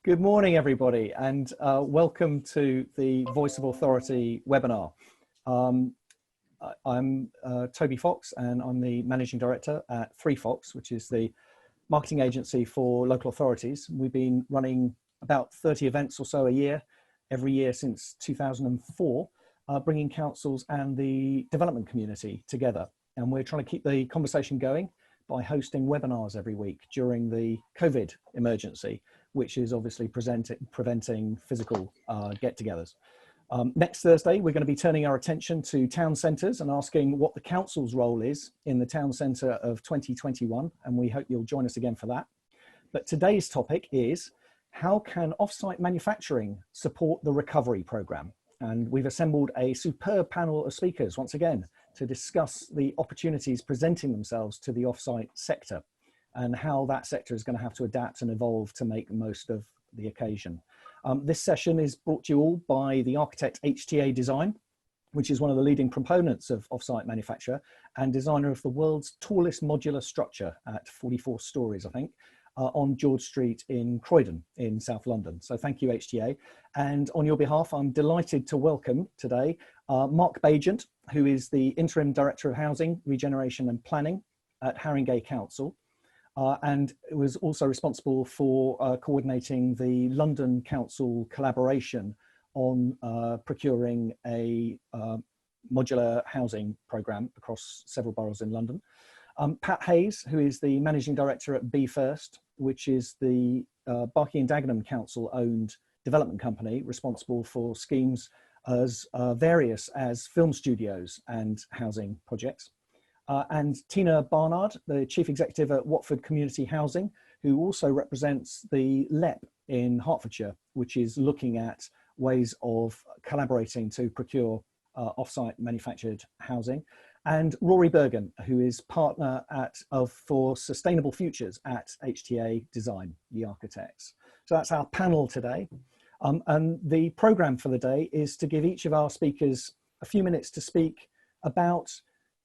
Good morning, everybody, and welcome to the Voice of Authority webinar. I'm Toby Fox, and I'm the Managing Director at 3Fox, which is the marketing agency for local authorities. We've been running about 30 events or so a year, every year since 2004, bringing councils and the development community together. And we're trying to keep the conversation going by hosting webinars every week during the COVID emergency, which is obviously preventing physical get-togethers. Next Thursday, we're going to be turning our attention to town centres and asking what the council's role is in the town centre of 2021, and we hope you'll join us again for that. But today's topic is, how can offsite manufacturing support the recovery programme? And we've assembled a superb panel of speakers, once again, to discuss the opportunities presenting themselves to the offsite sector and how that sector is going to have to adapt and evolve to make the most of the occasion. This session is brought to you all by the architect HTA Design, which is one of the leading proponents of offsite manufacture and designer of the world's tallest modular structure at 44 stories, I think, on George Street in Croydon in South London. So thank you, HTA. And on your behalf, I'm delighted to welcome today Mark Baigent, who is the Interim Director of Housing, Regeneration and Planning at Haringey Council. And was also responsible for coordinating the London Council collaboration on procuring a modular housing programme across several boroughs in London. Pat Hayes, who is the Managing Director at Be First, which is the Barking and Dagenham Council owned development company responsible for schemes as various as film studios and housing projects. And Tina Barnard, the Chief Executive at Watford Community Housing, who also represents the LEP in Hertfordshire, which is looking at ways of collaborating to procure off-site manufactured housing. And Rory Bergin, who is partner for Sustainable Futures at HTA Design, the architects. So that's our panel today. And the programme for the day is to give each of our speakers a few minutes to speak about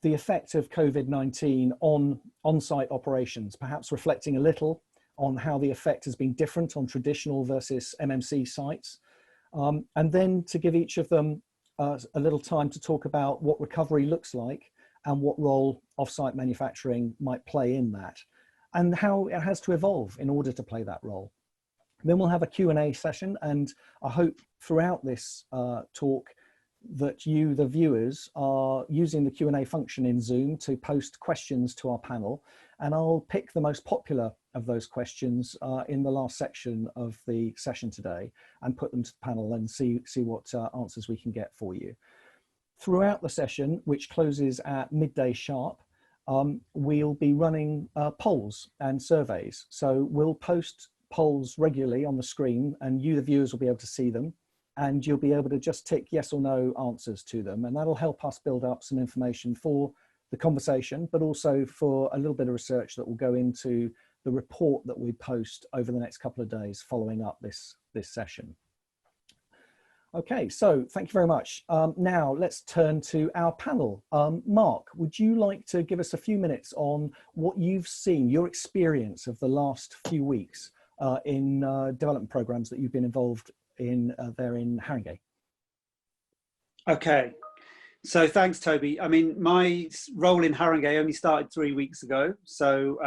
the effect of COVID-19 on on-site operations, perhaps reflecting a little on how the effect has been different on traditional versus MMC sites. And then to give each of them a little time to talk about what recovery looks like and what role off-site manufacturing might play in that, and how it has to evolve in order to play that role. Then we'll have a Q&A session, and I hope throughout this talk that you, the viewers, are using the Q&A function in Zoom to post questions to our panel, and I'll pick the most popular of those questions in the last section of the session today and put them to the panel and see what answers we can get for you. Throughout the session, which closes at midday sharp, we'll be running polls and surveys. So we'll post polls regularly on the screen, and you, the viewers, will be able to see them. And you'll be able to just tick yes or no answers to them. And that'll help us build up some information for the conversation, but also for a little bit of research that will go into the report that we post over the next couple of days following up this session. Okay, so thank you very much. Now let's turn to our panel. Mark, would you like to give us a few minutes on what you've seen, your experience of the last few weeks in development programs that you've been involved in there in Haringey? Okay, so thanks, Toby. I mean, my role in Haringey only started 3 weeks ago, so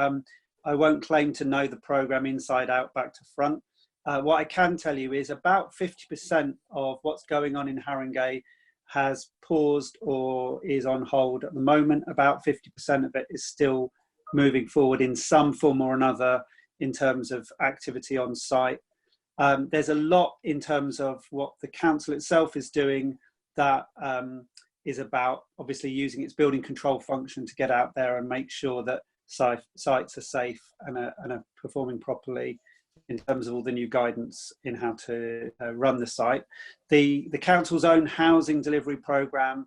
I won't claim to know the programme inside out, back to front. What I can tell you is about 50% of what's going on in Haringey has paused or is on hold at the moment. About 50% of it is still moving forward in some form or another in terms of activity on site. There's a lot in terms of what the council itself is doing that is about obviously using its building control function to get out there and make sure that sites are safe and are performing properly in terms of all the new guidance in how to run the site. The council's own housing delivery programme,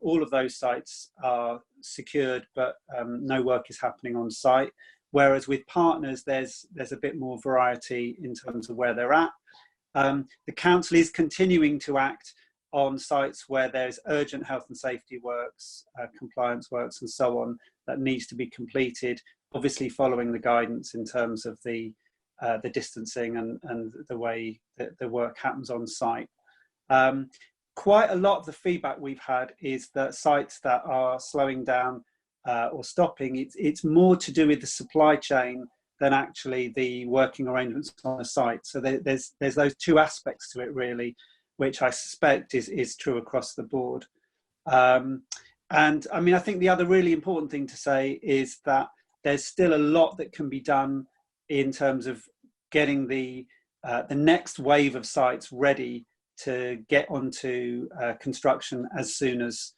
all of those sites are secured, but no work is happening on site. Whereas with partners, there's a bit more variety in terms of where they're at. The council is continuing to act on sites where there's urgent health and safety works, compliance works and so on that needs to be completed, obviously following the guidance in terms of the the distancing and the way that the work happens on site. Quite a lot of the feedback we've had is that sites that are slowing down or stopping, it's more to do with the supply chain than actually the working arrangements on the site. So there's those two aspects to it really, which I suspect is true across the board. And I mean, I think the other really important thing to say is that there's still a lot that can be done in terms of getting the next wave of sites ready to get onto construction as soon as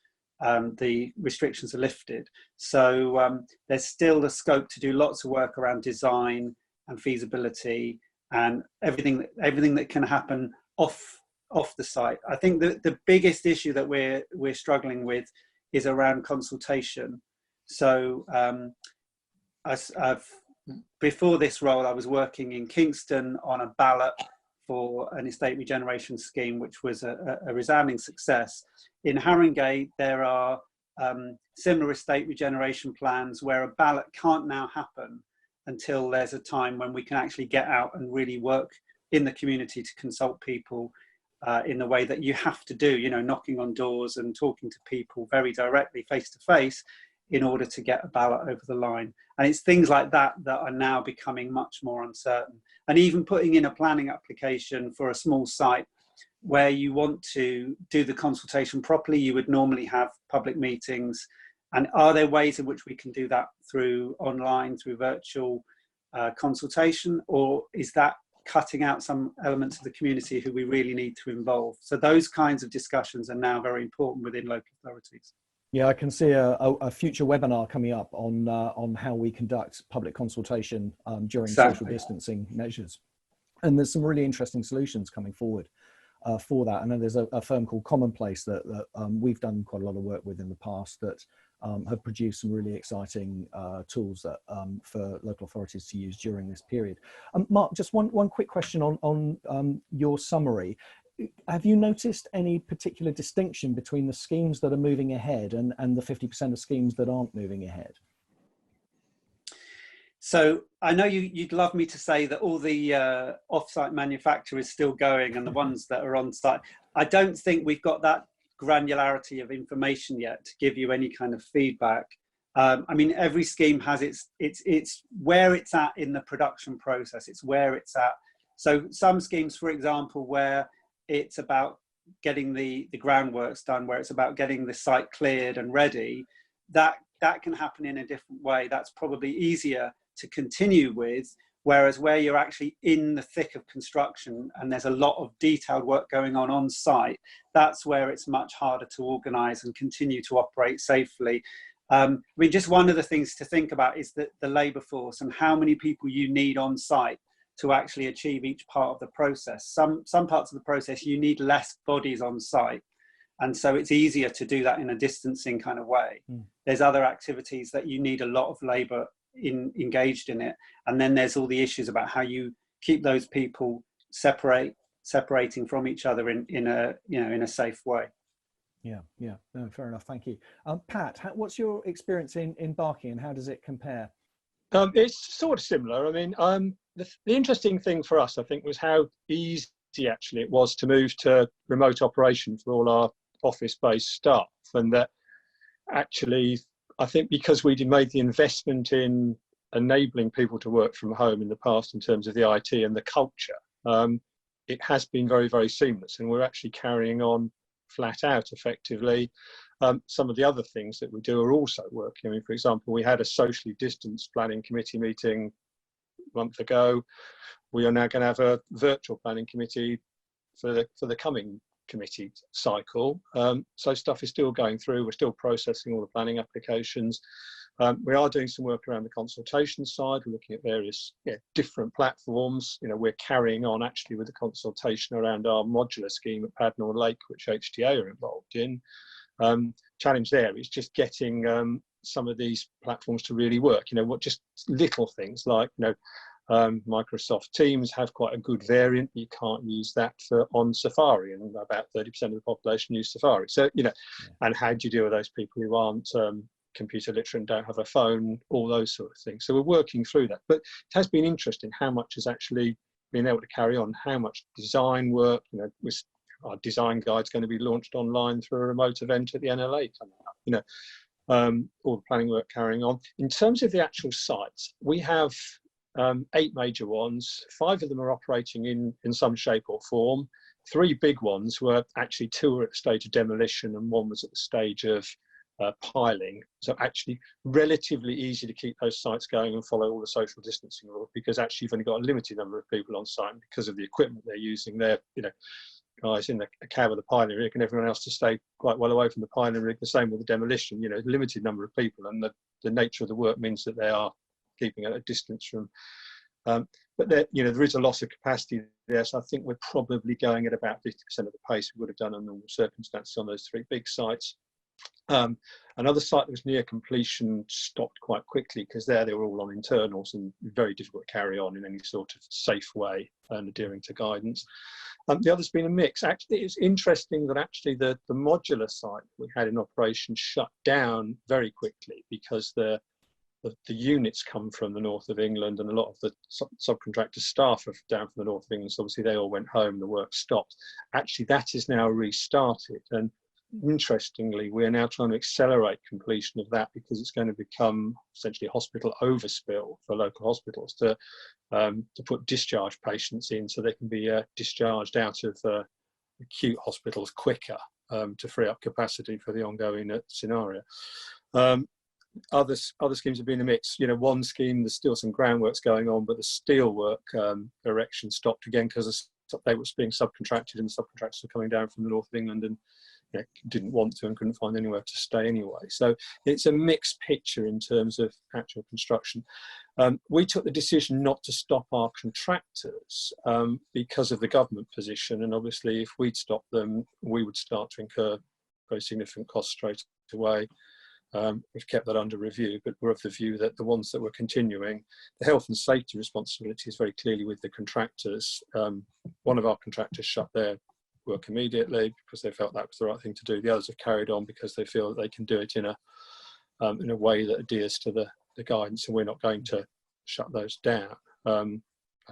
the restrictions are lifted. So there's still the scope to do lots of work around design and feasibility and everything that can happen off the site. I think the biggest issue that we're struggling with is around consultation. So before this role, I was working in Kingston on a ballot for an estate regeneration scheme, which was a resounding success. In Haringey, there are similar estate regeneration plans where a ballot can't now happen until there's a time when we can actually get out and really work in the community to consult people in the way that you have to do, knocking on doors and talking to people very directly, face to face, in order to get a ballot over the line. And it's things like that that are now becoming much more uncertain. And even putting in a planning application for a small site where you want to do the consultation properly, you would normally have public meetings. And are there ways in which we can do that through online, through virtual consultation, or is that cutting out some elements of the community who we really need to involve? So those kinds of discussions are now very important within local authorities. Yeah, I can see a future webinar coming up on how we conduct public consultation during social distancing measures. And there's some really interesting solutions coming forward for that. I know there's a firm called Commonplace that we've done quite a lot of work with in the past that have produced some really exciting tools that for local authorities to use during this period. Mark, just one quick question on your summary. Have you noticed any particular distinction between the schemes that are moving ahead and the 50% of schemes that aren't moving ahead? So I know you'd love me to say that all the off-site manufacture is still going and the ones that are on site. I don't think we've got that granularity of information yet to give you any kind of feedback. I mean, every scheme has it's where it's at in the production process. It's where it's at. So some schemes, for example, where it's about getting the groundworks done, where it's about getting the site cleared and ready, that can happen in a different way. That's probably easier to continue with, whereas where you're actually in the thick of construction and there's a lot of detailed work going on site, that's where it's much harder to organise and continue to operate safely. I mean, just one of the things to think about is that the labour force and how many people you need on site to actually achieve each part of the process. Some parts of the process you need less bodies on site, and so it's easier to do that in a distancing kind of way. There's other activities that you need a lot of labour engaged in it, and then there's all the issues about how you keep those people separating from each other in a safe way. Yeah, no, fair enough, thank you. Pat, what's your experience in Barking and how does it compare? It's sort of similar. I mean, the interesting thing for us, I think, was how easy actually it was to move to remote operation for all our office-based staff, and that actually, I think because we'd made the investment in enabling people to work from home in the past in terms of the IT and the culture, it has been very, very seamless, and we're actually carrying on flat out effectively. Some of the other things that we do are also working. I mean, for example, we had a socially distanced planning committee meeting a month ago. We are now going to have a virtual planning committee for the coming committee cycle. So stuff is still going through. We're still processing all the planning applications. We are doing some work around the consultation side. We're looking at various different platforms. We're carrying on actually with the consultation around our modular scheme at Padnor Lake, which HTA are involved in. Challenge there is just getting some of these platforms to really work. Just little things like Microsoft Teams have quite a good variant. You can't use that on Safari, and about 30% of the population use Safari. So and how do you deal with those people who aren't computer literate and don't have a phone, all those sort of things. So we're working through that. But it has been interesting how much has actually been able to carry on, how much design work, with our design guide's going to be launched online through a remote event at the NLA coming up, all the planning work carrying on. In terms of the actual sites, we have 8 major ones. 5 of them are operating in some shape or form. 3 big ones were actually 2 were at the stage of demolition and 1 was at the stage of piling. So actually relatively easy to keep those sites going and follow all the social distancing rules, because actually you've only got a limited number of people on site, and because of the equipment they're using, they're guys in the cab of the piling rig and everyone else to stay quite well away from the piling rig. The same with the demolition, limited number of people, and the nature of the work means that they are keeping at a distance from. But there is a loss of capacity there, so I think we're probably going at about 50% of the pace we would have done under normal circumstances on those 3 big sites. Another site that was near completion stopped quite quickly because they were all on internals and very difficult to carry on in any sort of safe way and adhering to guidance. The other's been a mix. Actually, it's interesting that actually the modular site we had in operation shut down very quickly because the units come from the north of England, and a lot of the subcontractor staff are down from the north of England, so obviously they all went home, the work stopped. Actually, that is now restarted, and interestingly, we're now trying to accelerate completion of that because it's going to become essentially a hospital overspill for local hospitals to put discharge patients in so they can be discharged out of acute hospitals quicker to free up capacity for the ongoing scenario. Other schemes have been a mix. One scheme, there's still some groundworks going on, but the steelwork erection stopped again because they were being subcontracted, and the subcontractors were coming down from the north of England and didn't want to and couldn't find anywhere to stay anyway. So it's a mixed picture in terms of actual construction. We took the decision not to stop our contractors because of the government position, and obviously if we'd stopped them, we would start to incur very significant costs straight away. We've kept that under review, but we're of the view that the ones that were continuing, the health and safety responsibility is very clearly with the contractors. One of our contractors shut their work immediately because they felt that was the right thing to do. The others have carried on because they feel that they can do it in a way that adheres to the guidance, and we're not going to shut those down.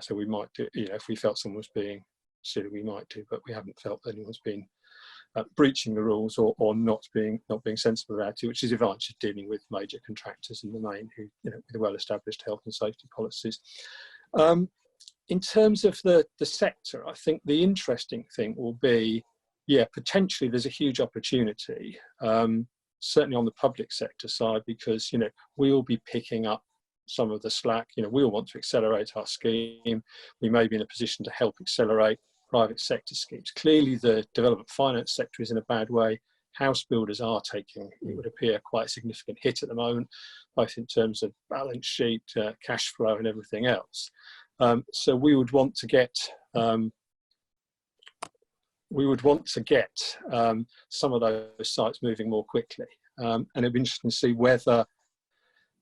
So we might do, if we felt someone was being silly, we might do, but we haven't felt that anyone's been breaching the rules or not being sensible about it, which is the advantage of dealing with major contractors in the main who, with well-established health and safety policies. In terms of the sector, I think the interesting thing will be, potentially there's a huge opportunity, certainly on the public sector side, because, we will be picking up some of the slack. We all want to accelerate our scheme. We may be in a position to help accelerate private sector schemes. Clearly the development finance sector is in a bad way. House builders are taking, it would appear, quite a significant hit at the moment, both in terms of balance sheet, cash flow and everything else. So we would want to get some of those sites moving more quickly, and it'd be interesting to see whether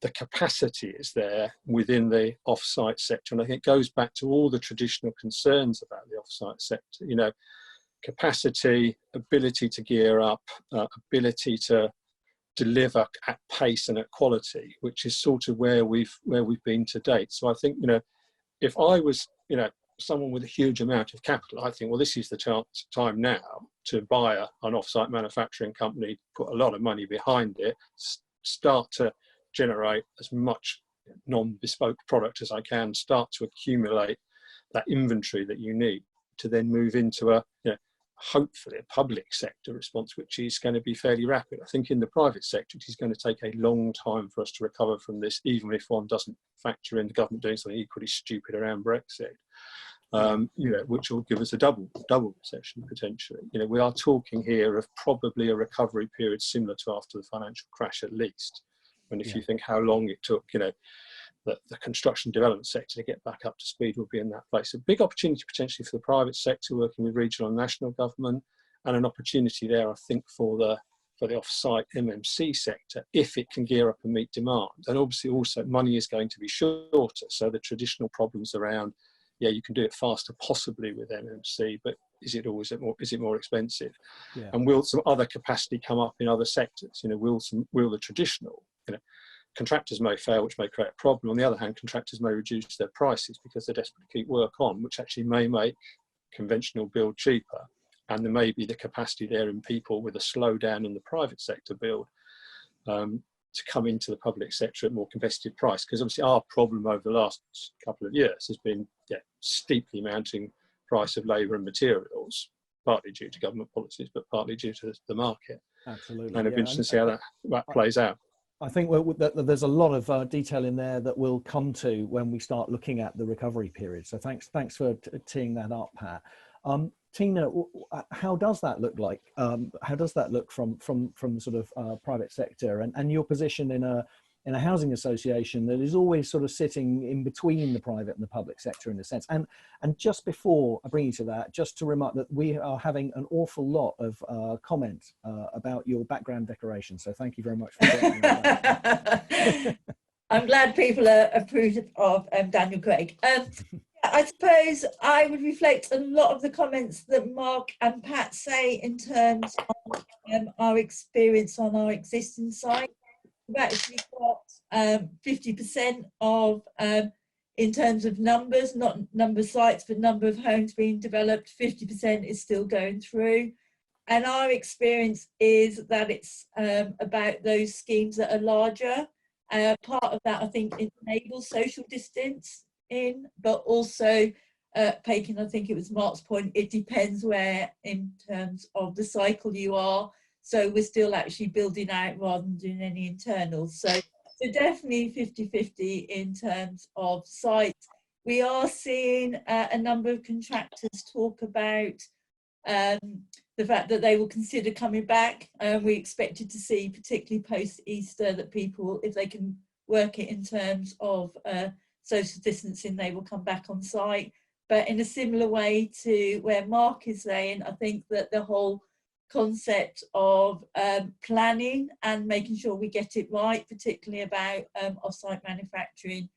the capacity is there within the off-site sector. And I think it goes back to all the traditional concerns about the off-site sector, capacity, ability to gear up, ability to deliver at pace and at quality, which is sort of where we've been to date. So I think, if I was, someone with a huge amount of capital, I think, well, this is the time now to buy an off-site manufacturing company, put a lot of money behind it, start to generate as much non-bespoke product as I can, start to accumulate that inventory that you need to then move into a, hopefully a public sector response, which is going to be fairly rapid. I think in the private sector, it is going to take a long time for us to recover from this, even if one doesn't factor in the government doing something equally stupid around Brexit, which will give us a double recession potentially. We are talking here of probably a recovery period similar to after the financial crash at least. And if you think how long it took, the construction development sector to get back up to speed will be in that place. A big opportunity potentially for the private sector working with regional and national government, and an opportunity there, I think, for the off-site MMC sector, if it can gear up and meet demand. And obviously also money is going to be shorter. So the traditional problems around, you can do it faster possibly with MMC, but is it always is it more expensive? Yeah. And will some other capacity come up in other sectors? You know, will the traditional, you know, contractors may fail, which may create a problem. On the other hand, contractors may reduce their prices because they're desperate to keep work on, which actually may make conventional build cheaper. And there may be the capacity there in people with a slowdown in the private sector build to come into the public sector at more competitive price. Because obviously our problem over the last couple of years has been steeply mounting price of labour and materials, partly due to government policies, but partly due to the market. Absolutely. And it'd be interesting to see how that plays out. I think there's a lot of detail in there that we'll come to when we start looking at the recovery period. So thanks for teeing that up, Pat. Tina, how does that look like? How does that look from sort of private sector and your position in a housing association that is always sort of sitting in between the private and the public sector in a sense? And just before I bring you to that, just to remark that we are having an awful lot of comments about your background decoration. So thank you very much for getting that. I'm glad people are approved of Daniel Craig. I suppose I would reflect a lot of the comments that Mark and Pat say in terms of our experience on our existing site. We've actually got 50% of, in terms of numbers, not number of sites, but number of homes being developed, 50% is still going through. And our experience is that it's about those schemes that are larger. Part of that, I think, enables social distance in, but also Pagan, I think it was Mark's point, it depends where in terms of the cycle you are. So we're still actually building out rather than doing any internals. So definitely 50-50 in terms of sites. We are seeing a number of contractors talk about the fact that they will consider coming back. We expected to see, particularly post-Easter, that people, if they can work it in terms of social distancing, they will come back on site. But in a similar way to where Mark is saying, I think that the whole concept of planning and making sure we get it right, particularly about offsite manufacturing,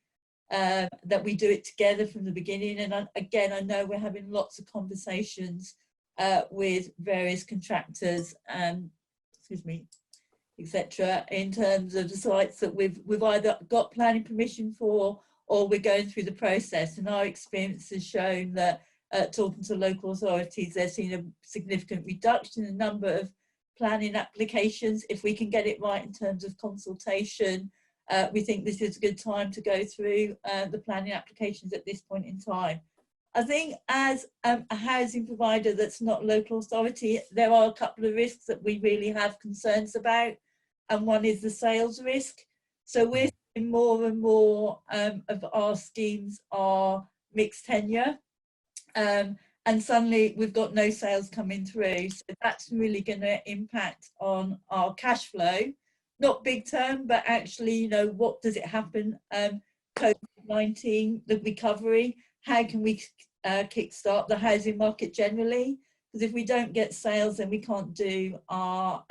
that we do it together from the beginning. And again, I know we're having lots of conversations with various contractors, etc., in terms of the sites that we've either got planning permission for or we're going through the process. And our experience has shown that talking to local authorities, they're seeing a significant reduction in the number of planning applications. If we can get it right in terms of consultation, we think this is a good time to go through the planning applications at this point in time. I think as a housing provider that's not local authority, there are a couple of risks that we really have concerns about, and one is the sales risk. So we're seeing more and more of our schemes are mixed tenure, and suddenly we've got no sales coming through. So that's really going to impact on our cash flow, not big term, but actually, you know, what does it happen? COVID-19, the recovery, how can we kickstart the housing market generally? Because if we don't get sales, then we can't do our,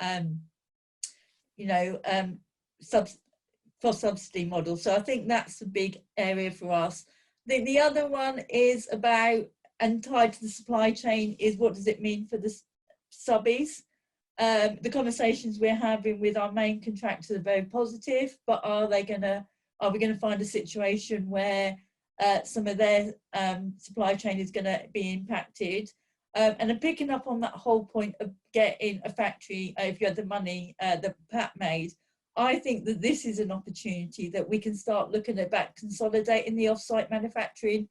subsidy model. So I think that's a big area for us. I think the other one is about, and tied to the supply chain, is what does it mean for the subbies? The conversations we're having with our main contractors are very positive, but are we going to find a situation where some of their supply chain is going to be impacted? And I'm picking up on that whole point of getting a factory, if you had the money that Pat made, I think that this is an opportunity that we can start looking about consolidating the offsite manufacturing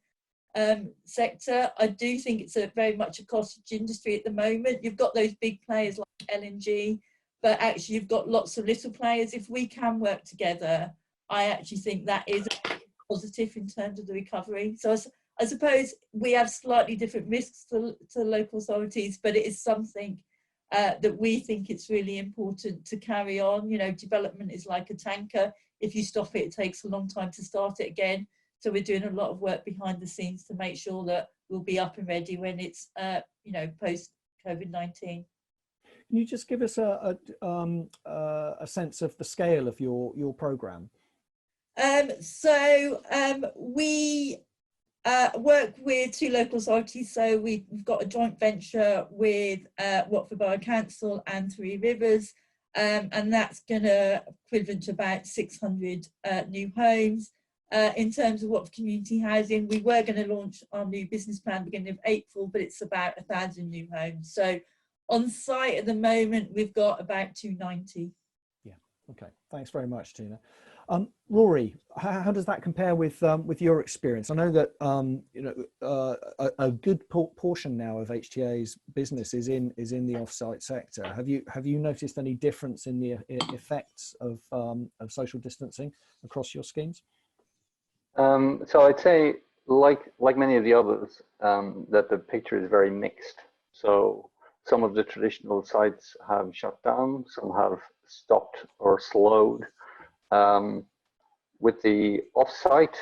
sector. I do think it's very much a cottage industry at the moment. You've got those big players like LNG, but actually you've got lots of little players. If we can work together, I actually think that is positive in terms of the recovery. So I suppose we have slightly different risks to local authorities, but it is something that we think it's really important to carry on. You know, development is like a tanker. If you stop it, it takes a long time to start it again. So we're doing a lot of work behind the scenes to make sure that we'll be up and ready when it's, post COVID-19. Can you just give us a sense of the scale of your program? We work with 2 local authorities. So we've got a joint venture with Watford Council and Three Rivers, and that's going to equivalent to about 600 new homes. In terms of Watford Community Housing, we were going to launch our new business plan beginning of April, but it's about 1,000 new homes. So on site at the moment, we've got about 290. Yeah, okay. Thanks very much, Tina. Rory, how does that compare with your experience? I know that a good portion now of HTA's business is in the offsite sector. Have you noticed any difference in the effects of social distancing across your schemes? So I'd say, like many of the others, that the picture is very mixed. So some of the traditional sites have shut down, some have stopped or slowed. With the offsite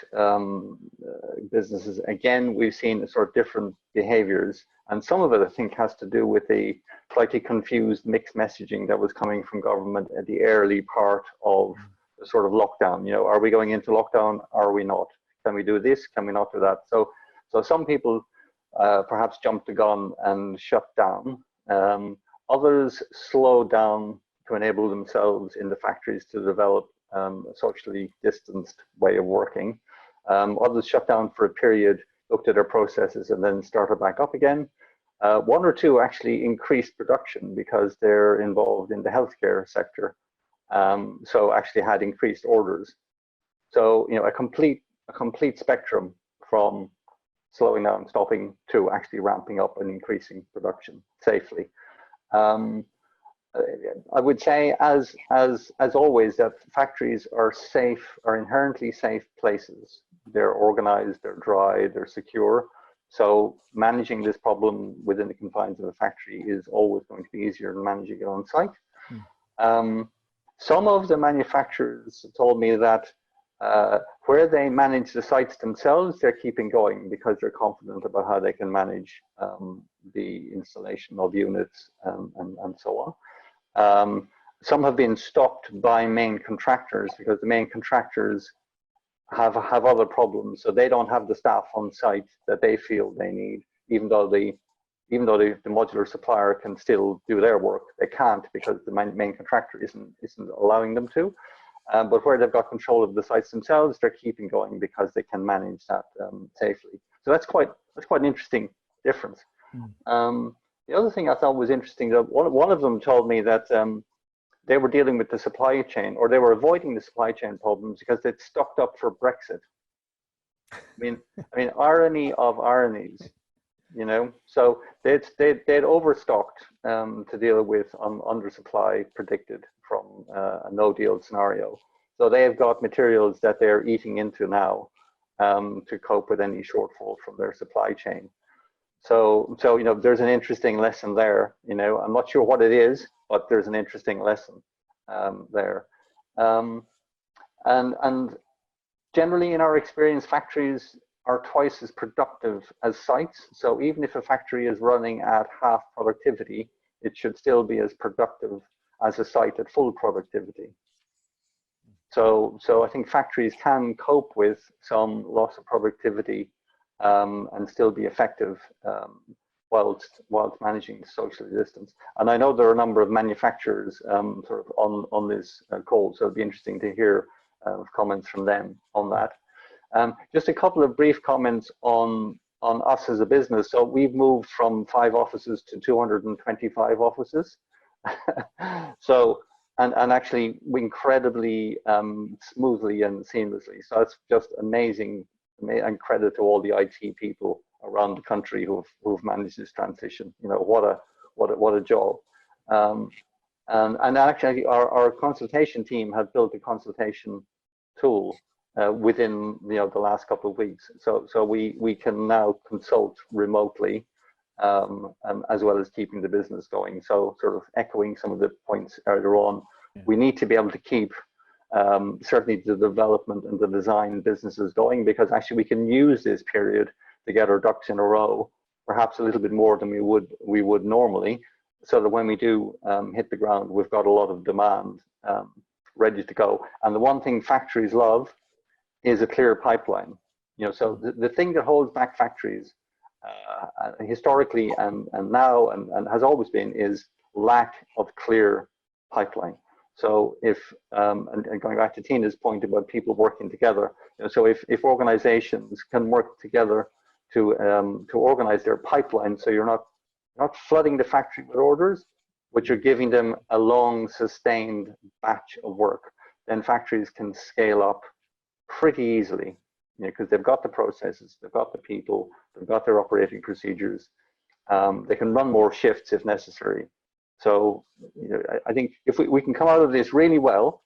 businesses, again, we've seen sort of different behaviors, and some of it I think has to do with the slightly confused mixed messaging that was coming from government at the early part of the sort of lockdown. You know, are we going into lockdown? Are we not? Can we do this? Can we not do that? So some people perhaps jumped the gun and shut down. Others slowed down to enable themselves in the factories to develop a socially distanced way of working. Others shut down for a period, looked at their processes, and then started back up again. 1 or 2 actually increased production because they're involved in the healthcare sector. So actually had increased orders. So, you know, a complete spectrum from slowing down, stopping, to actually ramping up and increasing production safely. I would say, as always, that factories are inherently safe places. They're organized, they're dry, they're secure. So managing this problem within the confines of a factory is always going to be easier than managing it on site. Some of the manufacturers told me that where they manage the sites themselves, they're keeping going because they're confident about how they can manage the installation of units and so on. Some have been stopped by main contractors because the main contractors have other problems, so they don't have the staff on site that they feel they need, even though the modular supplier can still do their work. They can't because the main contractor isn't allowing them to. But where they've got control of the sites themselves, they're keeping going because they can manage that safely. So that's quite an interesting difference. The other thing I thought was interesting, that one of them told me that they were dealing with the supply chain, or they were avoiding the supply chain problems because they'd stocked up for Brexit. I mean, irony of ironies, you know. So they'd overstocked to deal with undersupply predicted from a no-deal scenario. So they have got materials that they're eating into now to cope with any shortfall from their supply chain. So you know, there's an interesting lesson there. You know, I'm not sure what it is, but there's an interesting lesson there. And generally, in our experience, factories are twice as productive as sites. So even if a factory is running at half productivity, it should still be as productive as a site at full productivity. So I think factories can cope with some loss of productivity and still be effective whilst managing social distance. And I know there are a number of manufacturers sort of on this call, so it'd be interesting to hear comments from them on that. Just a couple of brief comments on us as a business. So we've moved from 5 offices to 225 offices. So and actually incredibly smoothly and seamlessly. So it's just amazing, and credit to all the IT people around the country who've managed this transition. You know, what a job. And actually our consultation team had built a consultation tool within the last couple of weeks. So we can now consult remotely as well as keeping the business going. So sort of echoing some of the points earlier on, we need to be able to keep certainly the development and the design businesses going, because actually we can use this period to get our ducks in a row, perhaps a little bit more than we would normally, so that when we do hit the ground, we've got a lot of demand ready to go. And the one thing factories love is a clear pipeline. So the thing that holds back factories historically and now and has always been is lack of clear pipeline. So if and going back to Tina's point about people working together, so if organizations can work together to organize their pipeline, so you're not flooding the factory with orders, but you're giving them a long sustained batch of work, then factories can scale up pretty easily, because they've got the processes, they've got the people, they've got their operating procedures. They can run more shifts if necessary. So I think if we can come out of this really well,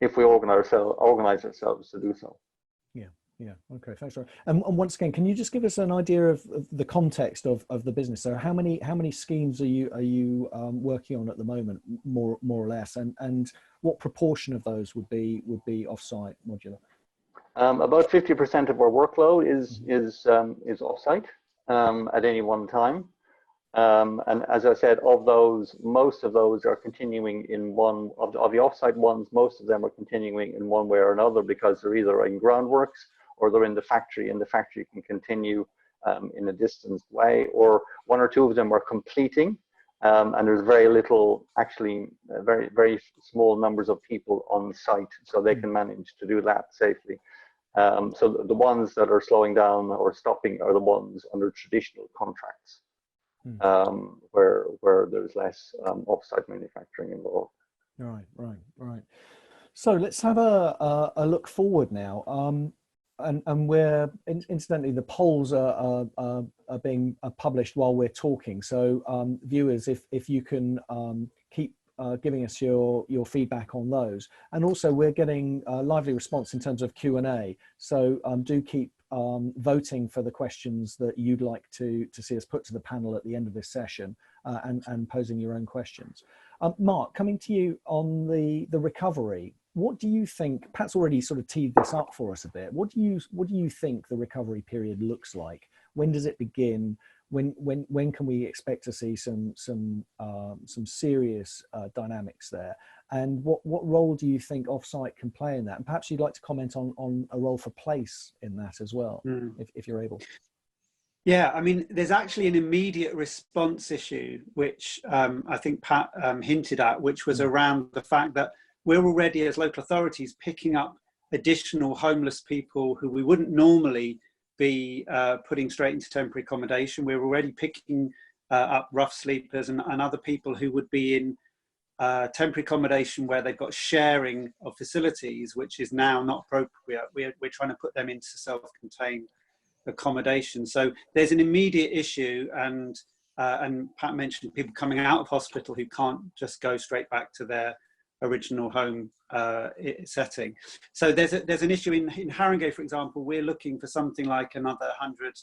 if we organize ourselves to do so. Yeah. Okay. Thanks, Rory. And once again, can you just give us an idea of the context of the business? So how many schemes are you working on at the moment, more or less, and what proportion of those would be offsite modular? About 50% of our workload is offsite at any one time. And as I said, of those, most of those are continuing in one of the offsite ones. Most of them are continuing in one way or another because they're either in groundworks or they're in the factory, and the factory can continue in a distanced way. Or one or two of them are completing, and there's very little, actually, very small numbers of people on site, so they can manage to do that safely. So the ones that are slowing down or stopping are the ones under traditional contracts. Where there's less offsite manufacturing involved. Right. So let's have a look forward now. And we're incidentally, the polls are being published while we're talking. So viewers, if you can keep giving us your feedback on those, and also we're getting a lively response in terms of Q&A. So do keep voting for the questions that you'd like to see us put to the panel at the end of this session, and posing your own questions. Mark, coming to you on the recovery, what do you think? Pat's already sort of teed this up for us a bit. What do you think the recovery period looks like? When does it begin? When can we expect to see some serious dynamics there? And what role do you think offsite can play in that? And perhaps you'd like to comment on a role for place in that as well, if you're able. Yeah, I mean, there's actually an immediate response issue, which I think Pat hinted at, which was around the fact that we're already, as local authorities, picking up additional homeless people who we wouldn't normally be putting straight into temporary accommodation. We're already picking up rough sleepers and other people who would be in temporary accommodation where they've got sharing of facilities, which is now not appropriate. We're trying to put them into self-contained accommodation. So there's an immediate issue, and Pat mentioned people coming out of hospital who can't just go straight back to their original home setting. So there's an issue in Haringey, for example. We're looking for something like another 100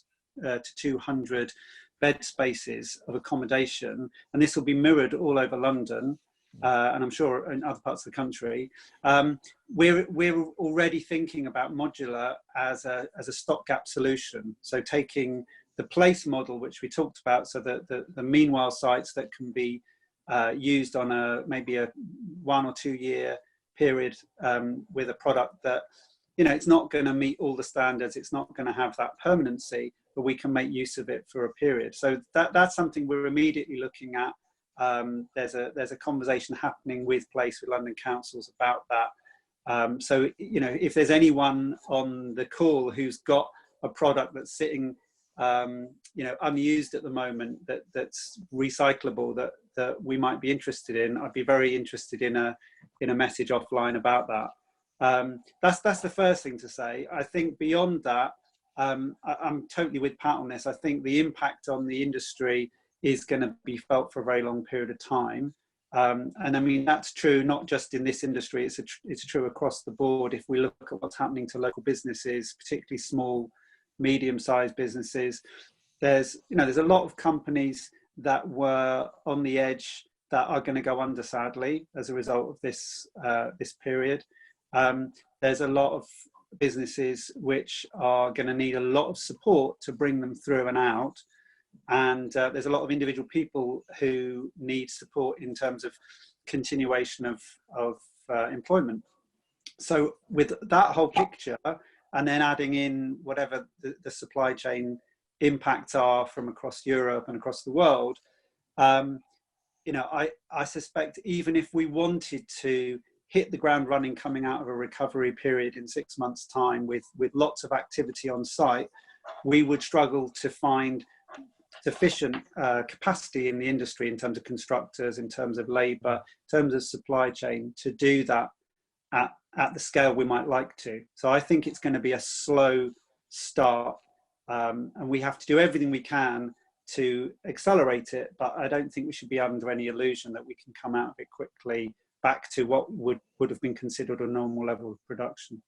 to 200 bed spaces of accommodation, and this will be mirrored all over London, and I'm sure in other parts of the country. We're already thinking about modular as a stopgap solution. So taking the place model, which we talked about, so the meanwhile sites that can be used on maybe a 1 or 2 year period, with a product that, it's not going to meet all the standards, it's not going to have that permanency, but we can make use of it for a period. So that's something we're immediately looking at. There's a conversation happening with London councils about that. So if there's anyone on the call who's got a product that's sitting unused at the moment, that's recyclable, that we might be interested in, I'd be very interested in a message offline about that. That's the first thing to say. I think beyond that, I'm totally with Pat on this. I think the impact on the industry is going to be felt for a very long period of time. And I mean, that's true not just in this industry, it's true across the board. If we look at what's happening to local businesses, particularly small, medium-sized businesses, there's a lot of companies that were on the edge that are going to go under, sadly, as a result of this period. There's a lot of businesses which are going to need a lot of support to bring them through and out. And there's a lot of individual people who need support in terms of continuation of employment. So with that whole picture, and then adding in whatever the supply chain impacts are from across Europe and across the world, you know, I suspect even if we wanted to hit the ground running coming out of a recovery period in 6 months' time with lots of activity on site, we would struggle to find sufficient capacity in the industry in terms of constructors, in terms of labour, in terms of supply chain to do that at the scale we might like to. So I think it's going to be a slow start, and we have to do everything we can to accelerate it, but I don't think we should be under any illusion that we can come out of it quickly back to what would have been considered a normal level of production.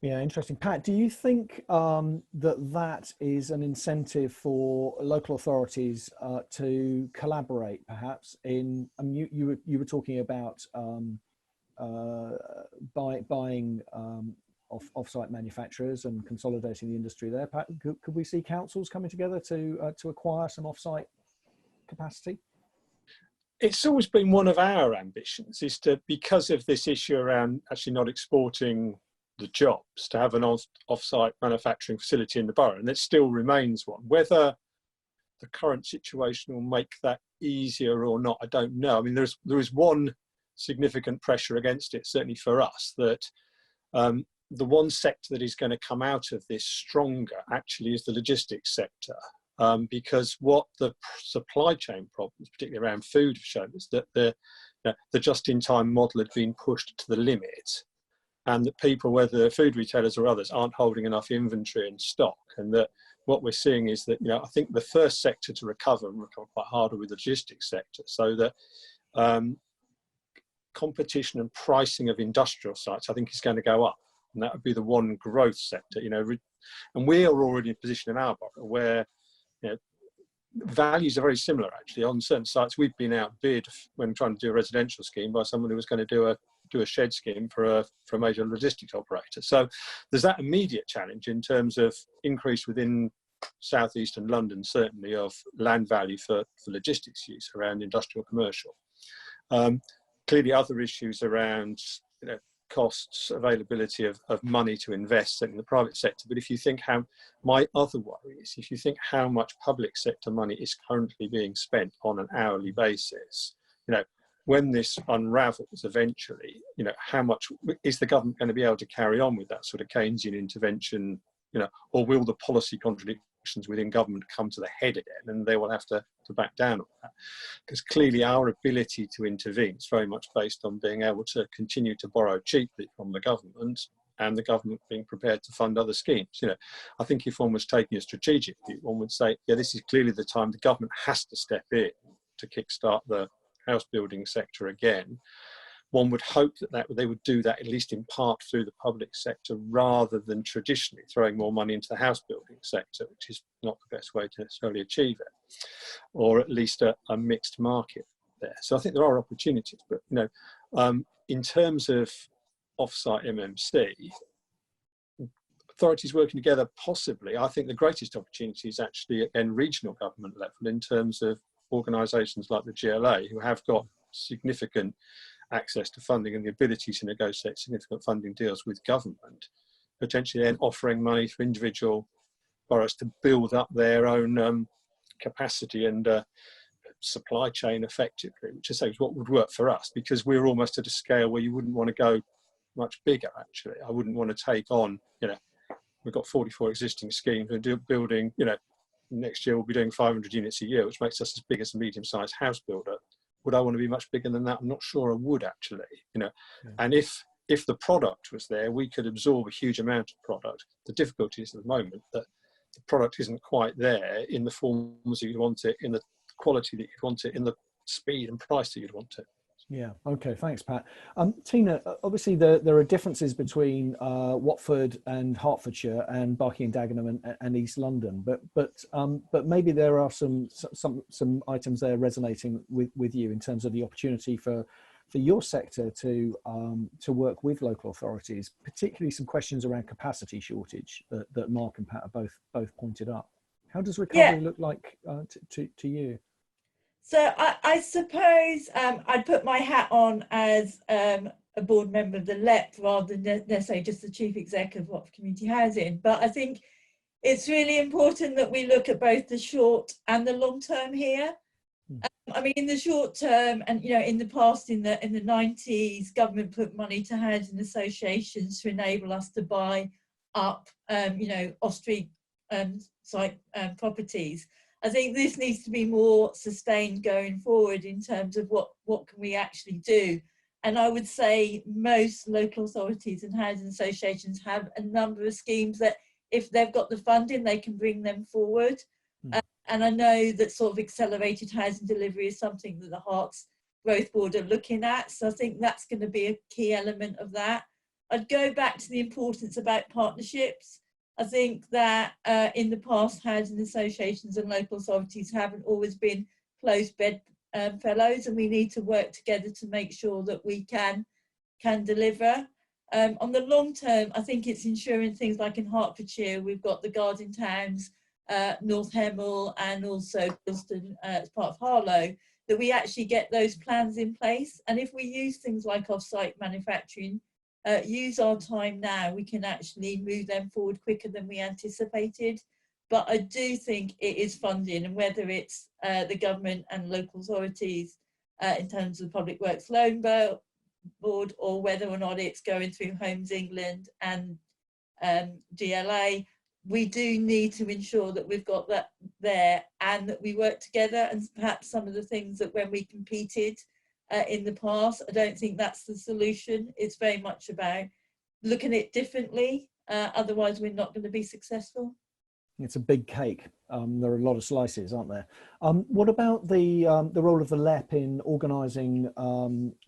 Yeah, interesting. Pat, do you think that is an incentive for local authorities to collaborate, perhaps? You were talking about buying off-site manufacturers and consolidating the industry there. Pat, could we see councils coming together to acquire some off-site capacity? It's always been one of our ambitions, is to, because of this issue around actually not exporting the jobs, to have an off-site manufacturing facility in the borough, and it still remains one. Whether the current situation will make that easier or not, I don't know. I mean, there is one significant pressure against it, certainly for us, that the one sector that is going to come out of this stronger actually is the logistics sector, because what the supply chain problems, particularly around food, have shown is that the just-in-time model had been pushed to the limit, and that people, whether food retailers or others, aren't holding enough inventory and stock. And that what we're seeing is that, you know, I think the first sector to recover, and recover quite harder with the logistics sector, so that competition and pricing of industrial sites, I think, is going to go up. And that would be the one growth sector, you know. And we are already in a position in our borough where, you know, values are very similar, actually. On certain sites, we've been outbid when trying to do a residential scheme by someone who was going to do a shed scheme for a major logistics operator. So there's that immediate challenge in terms of increase within southeastern London, certainly, of land value for logistics use around industrial commercial. Clearly, other issues around, you know, costs, availability of money to invest in the private sector. But if you think my other worry is, if you think how much public sector money is currently being spent on an hourly basis, you know, when this unravels eventually, you know, how much is the government going to be able to carry on with that sort of Keynesian intervention, you know, or will the policy contradictions within government come to the head again and they will have to back down on that? Because clearly our ability to intervene is very much based on being able to continue to borrow cheaply from the government, and the government being prepared to fund other schemes. You know, I think if one was taking a strategic view, one would say, yeah, this is clearly the time the government has to step in to kickstart the house building sector again. One would hope that they would do that at least in part through the public sector, rather than traditionally throwing more money into the house building sector, which is not the best way to necessarily achieve it, or at least a mixed market there. So I think there are opportunities, but, you know, in terms of off-site MMC, authorities working together, possibly, I think the greatest opportunity is actually at regional government level, in terms of organisations like the GLA, who have got significant access to funding and the ability to negotiate significant funding deals with government, potentially then offering money for individual boroughs to build up their own capacity and supply chain effectively, which I say is what would work for us, because we're almost at a scale where you wouldn't want to go much bigger, actually. I wouldn't want to take on, you know, we've got 44 existing schemes and building, you know, next year we'll be doing 500 units a year, which makes us as big as a medium-sized house builder. Would I want to be much bigger than that? I'm not sure I would, actually, you know. Yeah. And if the product was there, we could absorb a huge amount of product. The difficulty is at the moment that the product isn't quite there in the forms that you'd want it, in the quality that you'd want it, in the speed and price that you'd want it. Yeah. Okay. Thanks, Pat. Tina, obviously there are differences between Watford and Hertfordshire and Barking and Dagenham and East London, but maybe there are some items there resonating with you in terms of the opportunity for your sector to work with local authorities, particularly some questions around capacity shortage that Mark and Pat have both pointed up. How does recovery look like to you? So I suppose I'd put my hat on as a board member of the LEP rather than necessarily just the chief exec of Watford Community Housing. But I think it's really important that we look at both the short and the long term here. I mean, in the short term, and in the past, in the 90s, government put money to housing associations to enable us to buy up, off-street site properties. I think this needs to be more sustained going forward in terms of what can we actually do. And I would say most local authorities and housing associations have a number of schemes that, if they've got the funding, they can bring them forward. And I know that sort of accelerated housing delivery is something that the Hearts Growth Board are looking at. So I think that's going to be a key element of that. I'd go back to the importance about partnerships. I think that in the past, housing associations and local authorities haven't always been close bedfellows, and we need to work together to make sure that we can deliver. On the long term, I think it's ensuring things like in Hertfordshire, we've got the Garden Towns, North Hemel, and also Bilston as part of Harlow, that we actually get those plans in place. And if we use things like off-site manufacturing, use our time now, we can actually move them forward quicker than we anticipated. But I do think it is funding, and whether it's the government and local authorities in terms of the Public Works Loan Board, or whether or not it's going through Homes England and GLA, we do need to ensure that we've got that there and that we work together. And perhaps some of the things that when we competed in the past, I don't think that's the solution. It's very much about looking at it differently. Otherwise, we're not going to be successful. It's a big cake. There are a lot of slices, aren't there? What about the role of the LEP in organising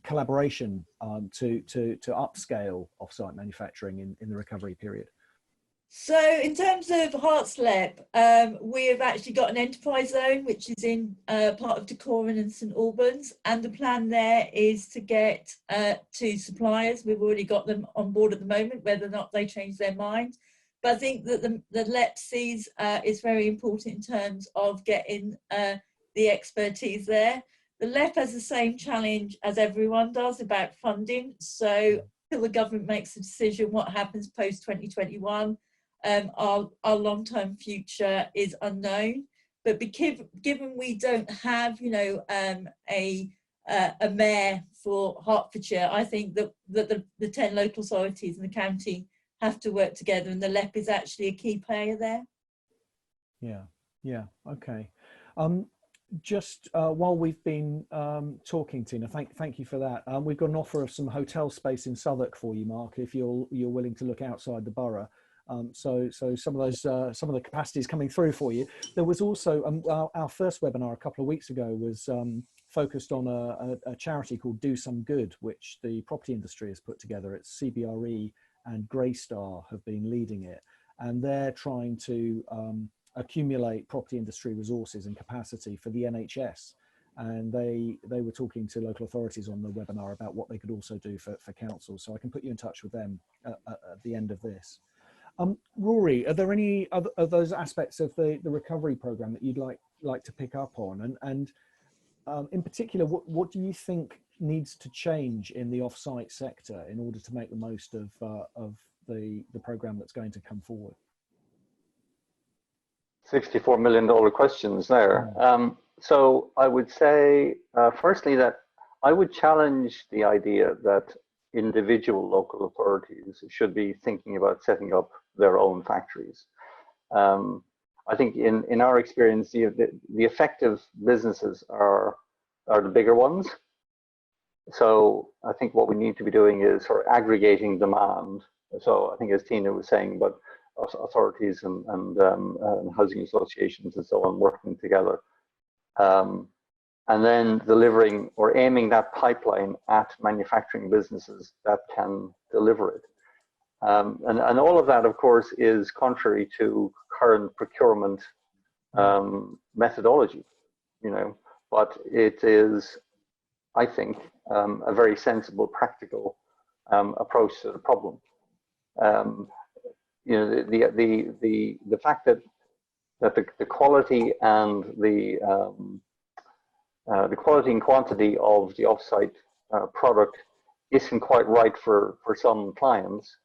collaboration to upscale offsite manufacturing in the recovery period? So in terms of Hearts LEP, we have actually got an enterprise zone, which is in part of Dacorum and St Albans. And the plan there is to get 2 suppliers. We've already got them on board at the moment, whether or not they change their mind. But I think that the LEP sees is very important in terms of getting the expertise there. The LEP has the same challenge as everyone does about funding. So until the government makes a decision what happens post 2021, our long-term future is unknown. But given we don't have, a mayor for Hertfordshire, I think that the 10 local authorities in the county have to work together, and the LEP is actually a key player there. Yeah, okay. Just while we've been talking, Tina, thank you for that. We've got an offer of some hotel space in Southwark for you, Mark, if you're willing to look outside the borough. So some of the capacity is coming through for you. There was also our first webinar a couple of weeks ago was focused on a charity called Do Some Good, which the property industry has put together. It's CBRE and Greystar have been leading it, and they're trying to accumulate property industry resources and capacity for the NHS. And they were talking to local authorities on the webinar about what they could also do for councils. So I can put you in touch with them at the end of this. Rory, are there any other of those aspects of the recovery programme that you'd like to pick up on? And in particular, what do you think needs to change in the off-site sector in order to make the most of the programme that's going to come forward? $64 million questions there. So I would say, firstly, that I would challenge the idea that individual local authorities should be thinking about setting up their own factories. I think in our experience, the effective businesses are the bigger ones. So I think what we need to be doing is sort of aggregating demand. So I think, as Tina was saying, but authorities and housing associations and so on working together, and then delivering or aiming that pipeline at manufacturing businesses that can deliver it. And all of that, of course, is contrary to current procurement methodology, but it is, I think, a very sensible, practical approach to the problem. The fact that the quality and the quality and quantity of the offsite product isn't quite right for some clients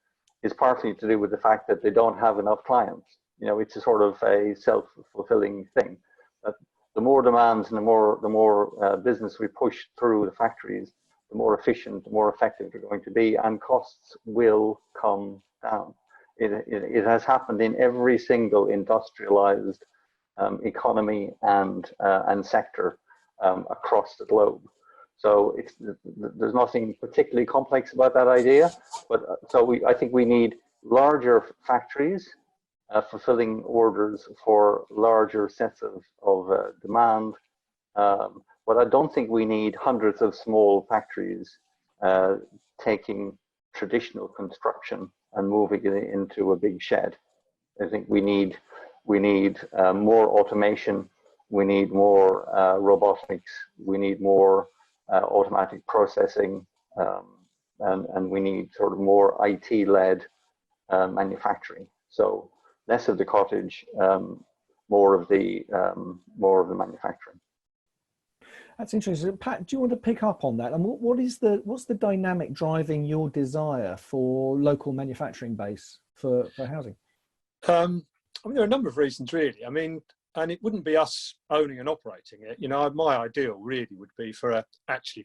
is partly to do with the fact that they don't have enough clients. You know, it's a sort of a self-fulfilling thing. That the more demands and the more business we push through the factories, the more efficient, the more effective they're going to be, and costs will come down. It has happened in every single industrialized economy and sector across the globe. So there's nothing particularly complex about that idea. But I think we need larger factories fulfilling orders for larger sets of demand. But I don't think we need hundreds of small factories taking traditional construction and moving it into a big shed. I think we need more automation. We need more robotics. We need more automatic processing, and we need sort of more IT-led manufacturing. So less of the cottage, more of the manufacturing. That's interesting. Pat, do you want to pick up on that? And what's the dynamic driving your desire for local manufacturing base for housing? I mean, there are a number of reasons, really. I mean, and it wouldn't be us owning and operating it. You know, my ideal really would be for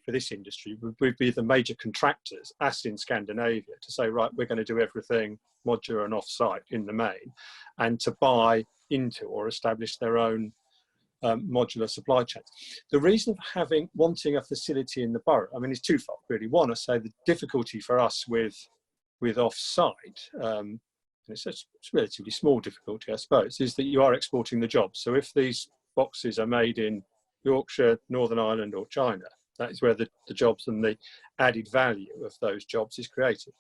this industry would be the major contractors, as in Scandinavia, to say, right, we're going to do everything modular and off-site in the main, and to buy into or establish their own modular supply chains. The reason for wanting a facility in the borough, I mean, is twofold, really. One, I say the difficulty for us with off-site, and it's a relatively small difficulty, I suppose, is that you are exporting the jobs. So if these boxes are made in Yorkshire, Northern Ireland or China, that is where the jobs and the added value of those jobs is created.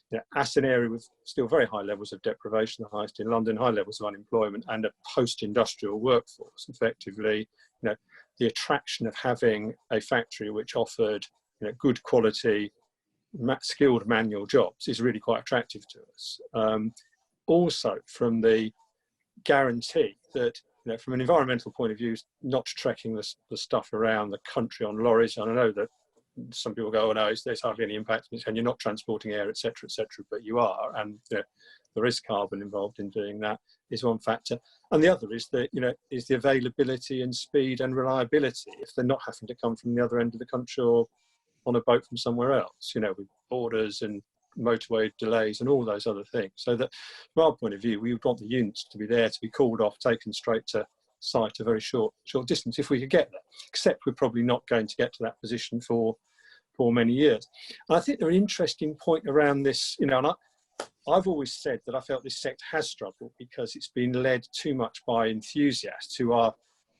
You know, as an area with still very high levels of deprivation, the highest in London, high levels of unemployment, and a post-industrial workforce, effectively, you know, the attraction of having a factory which offered, you know, good quality, skilled manual jobs is really quite attractive to us. Also, from the guarantee that, you know, from an environmental point of view, not trekking the stuff around the country on lorries. And I know that some people go, oh no, there's hardly any impact, and you're not transporting air, etc., but you are, and there is carbon involved in doing that, is one factor. And the other is that, you know, is the availability and speed and reliability if they're not having to come from the other end of the country or on a boat from somewhere else, you know, with borders and motorway delays and all those other things. So that from our point of view, we would want the units to be there, to be called off, taken straight to site a very short distance if we could get there, except we're probably not going to get to that position for many years. And I think there's an interesting point around this, you know, and I've always said that I felt this sector has struggled because it's been led too much by enthusiasts who are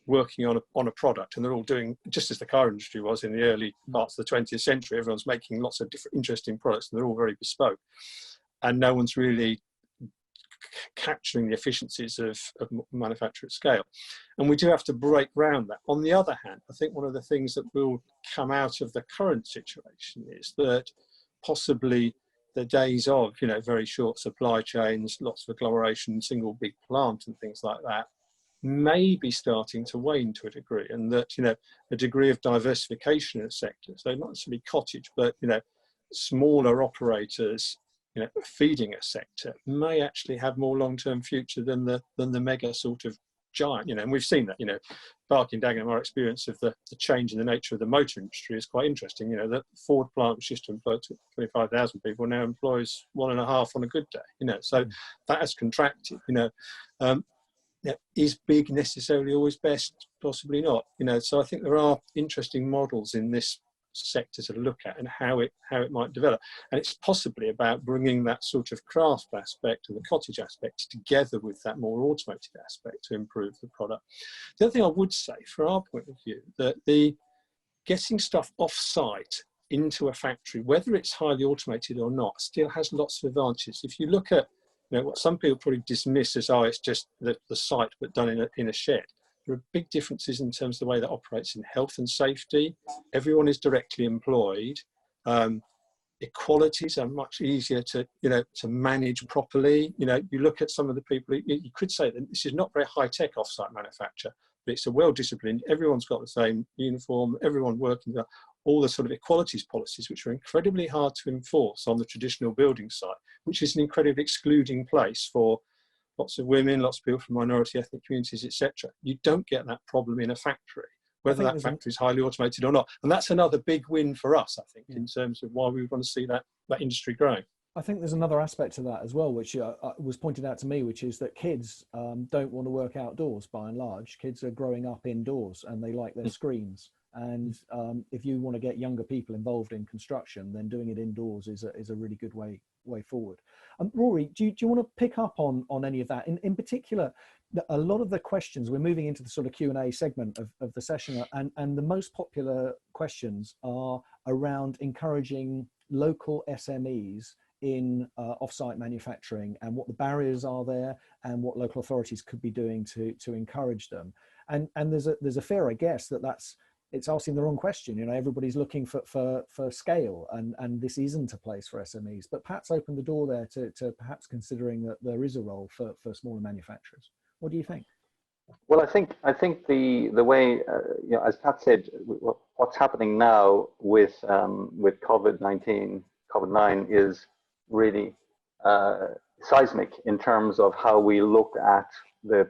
working on a product, and they're all doing, just as the car industry was in the early parts of the 20th century, everyone's making lots of different interesting products and they're all very bespoke, and no one's really capturing the efficiencies of manufacture at scale. And we do have to break ground that. On the other hand, I think one of the things that will come out of the current situation is that possibly the days of, you know, very short supply chains, lots of agglomeration, single big plant and things like that may be starting to wane to a degree, and that, you know, a degree of diversification in the sector, so not necessarily cottage, but, you know, smaller operators, you know, feeding a sector may actually have more long-term future than the mega sort of giant, you know. And we've seen that, you know, Barking Dagenham, our experience of the change in the nature of the motor industry is quite interesting. You know, the Ford plant, which used to employ 25,000 people, now employs 1.5 on a good day, you know, so that has contracted, you know. Is big necessarily always best? Possibly not, you know. So I think there are interesting models in this sector to look at and how it might develop, and it's possibly about bringing that sort of craft aspect and the cottage aspect together with that more automated aspect to improve the product. The other thing I would say, from our point of view, that the getting stuff off-site into a factory, whether it's highly automated or not, still has lots of advantages. If you look at, you know, what some people probably dismiss as, oh, it's just the site but done in a shed. There are big differences in terms of the way that operates in health and safety. Everyone is directly employed. Equalities are much easier to, you know, to manage properly. You know, you look at some of the people, you could say that this is not very high-tech off-site manufacture, but it's a well-disciplined, everyone's got the same uniform, everyone working, all the sort of equalities policies, which are incredibly hard to enforce on the traditional building site, which is an incredibly excluding place for lots of women, lots of people from minority ethnic communities, etc. You don't get that problem in a factory, whether that factory is highly automated or not. And that's another big win for us, I think, in terms of why we want to see that industry growing. I think there's another aspect to that as well, which was pointed out to me, which is that kids don't want to work outdoors by and large. Kids are growing up indoors and they like their screens. And if you want to get younger people involved in construction, then doing it indoors is a really good way forward. Rory, do you want to pick up on any of that? In particular, a lot of the questions, we're moving into the sort of Q&A segment of the session, and the most popular questions are around encouraging local SMEs in offsite manufacturing, and what the barriers are there, and what local authorities could be doing to encourage them. And there's a fear, I guess, it's asking the wrong question. You know, everybody's looking for scale, and this isn't a place for SMEs. But Pat's opened the door there to perhaps considering that there is a role for smaller manufacturers. What do you think? Well, I think the way you know, as Pat said, what's happening now with COVID-19 is really seismic in terms of how we look at the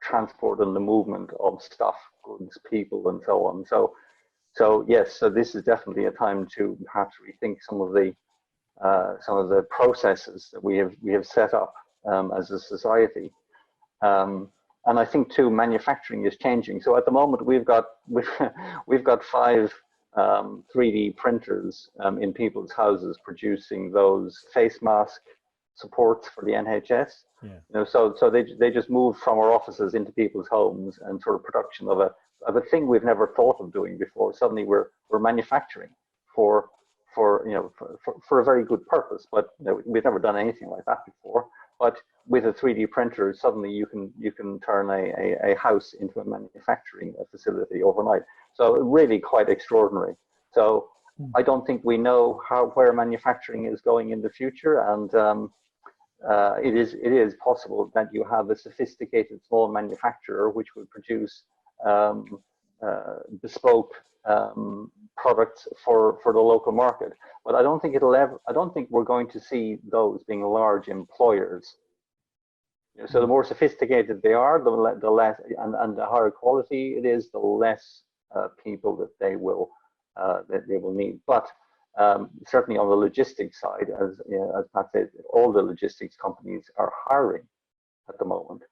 transport and the movement of stuff, goods, people, and so on. So yes, so this is definitely a time to perhaps rethink some of the processes that we have set up as a society. And I think too, manufacturing is changing. So at the moment, we've got 5 3D printers in people's houses producing those face mask supports for the NHS. Yeah. You know, so they just moved from our offices into people's homes, and sort of production of a thing we've never thought of doing before. Suddenly we're manufacturing for a very good purpose, but you know, we've never done anything like that before. But with a 3D printer, suddenly you can turn a house into a manufacturing facility overnight. So really quite extraordinary. So I don't think we know where manufacturing is going in the future, and it is possible that you have a sophisticated small manufacturer which would produce bespoke products for the local market. But I don't think we're going to see those being large employers. So the more sophisticated they are, the less and the higher quality it is, the less people that they will need. But certainly on the logistics side, as Pat said, all the logistics companies are hiring at the moment,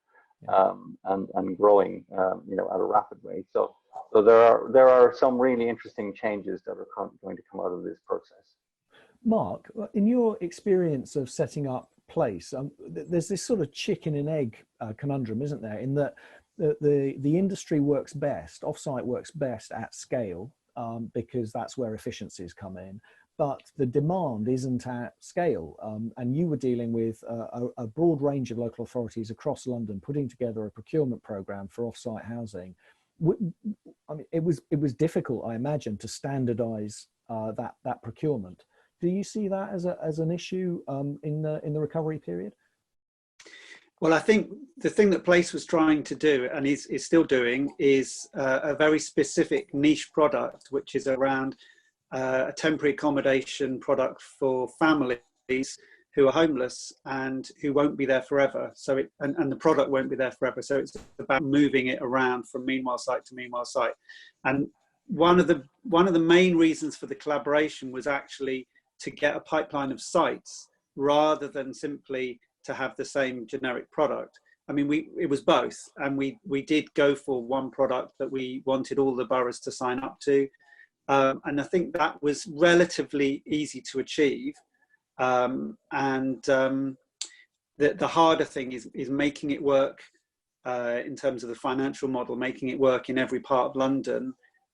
and growing, at a rapid rate. So there are some really interesting changes that are going to come out of this process. Mark, in your experience of setting up place, there's this sort of chicken and egg conundrum, isn't there? In that the industry works best, offsite works best at scale, because that's where efficiencies come in. But the demand isn't at scale. And you were dealing with a broad range of local authorities across London, putting together a procurement program for offsite housing. I mean, it was difficult, I imagine, to standardise that procurement. Do you see that as an issue in the recovery period? Well, I think the thing that Place was trying to do, and is still doing, is a very specific niche product, which is around a temporary accommodation product for families who are homeless and who won't be there forever. So and the product won't be there forever. So it's about moving it around from meanwhile site to meanwhile site. And one of the main reasons for the collaboration was actually to get a pipeline of sites rather than simply to have the same generic product. I mean, it was both, and we did go for one product that we wanted all the boroughs to sign up to, and I think that was relatively easy to achieve. The harder thing is making it work in terms of the financial model, making it work in every part of London,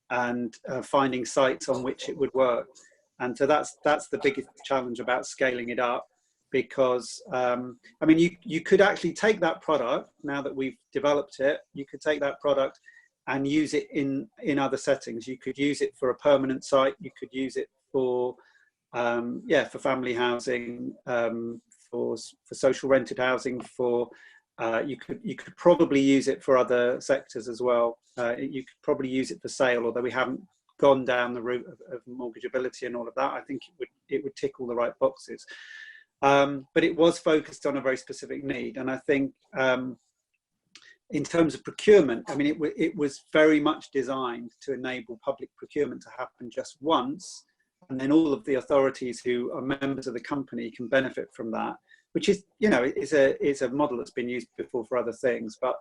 and finding sites on which it would work. And so that's the biggest challenge about scaling it up. Because, I mean, you could actually take that product, now that we've developed it, you could take that product and use it in other settings. You could use it for a permanent site. You could use it for family housing, for social rented housing, you could probably use it for other sectors as well. You could probably use it for sale, although we haven't gone down the route of mortgageability and all of that, I think it would tick all the right boxes. But it was focused on a very specific need. And I think in terms of procurement, I mean, it was very much designed to enable public procurement to happen just once. And then all of the authorities who are members of the company can benefit from that, which is, you know, it's a model that's been used before for other things. But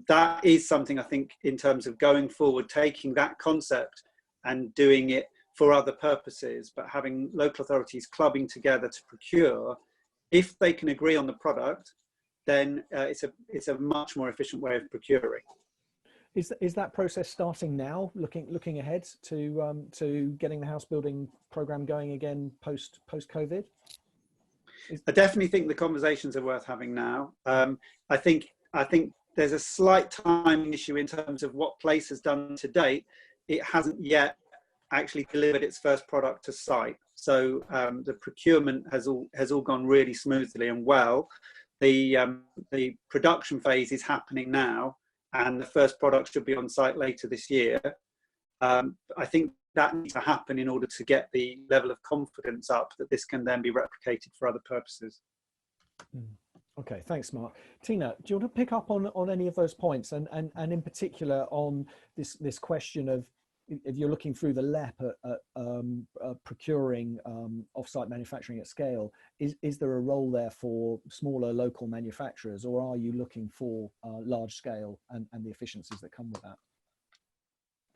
that is something I think in terms of going forward, taking that concept and doing it for other purposes, but having local authorities clubbing together to procure, if they can agree on the product, then it's a much more efficient way of procuring. Is that process starting now, looking ahead to getting the house building programme going again post COVID? I definitely think the conversations are worth having now. I think there's a slight timing issue in terms of what Place has done to date. It hasn't yet actually delivered its first product to site. So the procurement has all gone really smoothly and well. The production phase is happening now, and the first product should be on site later this year. I think that needs to happen in order to get the level of confidence up that this can then be replicated for other purposes. Okay, thanks, Mark. Tina, do you want to pick up on any of those points, and in particular on this question of, if you're looking through the LEP at procuring off-site manufacturing at scale, is there a role there for smaller local manufacturers, or are you looking for large scale and the efficiencies that come with that?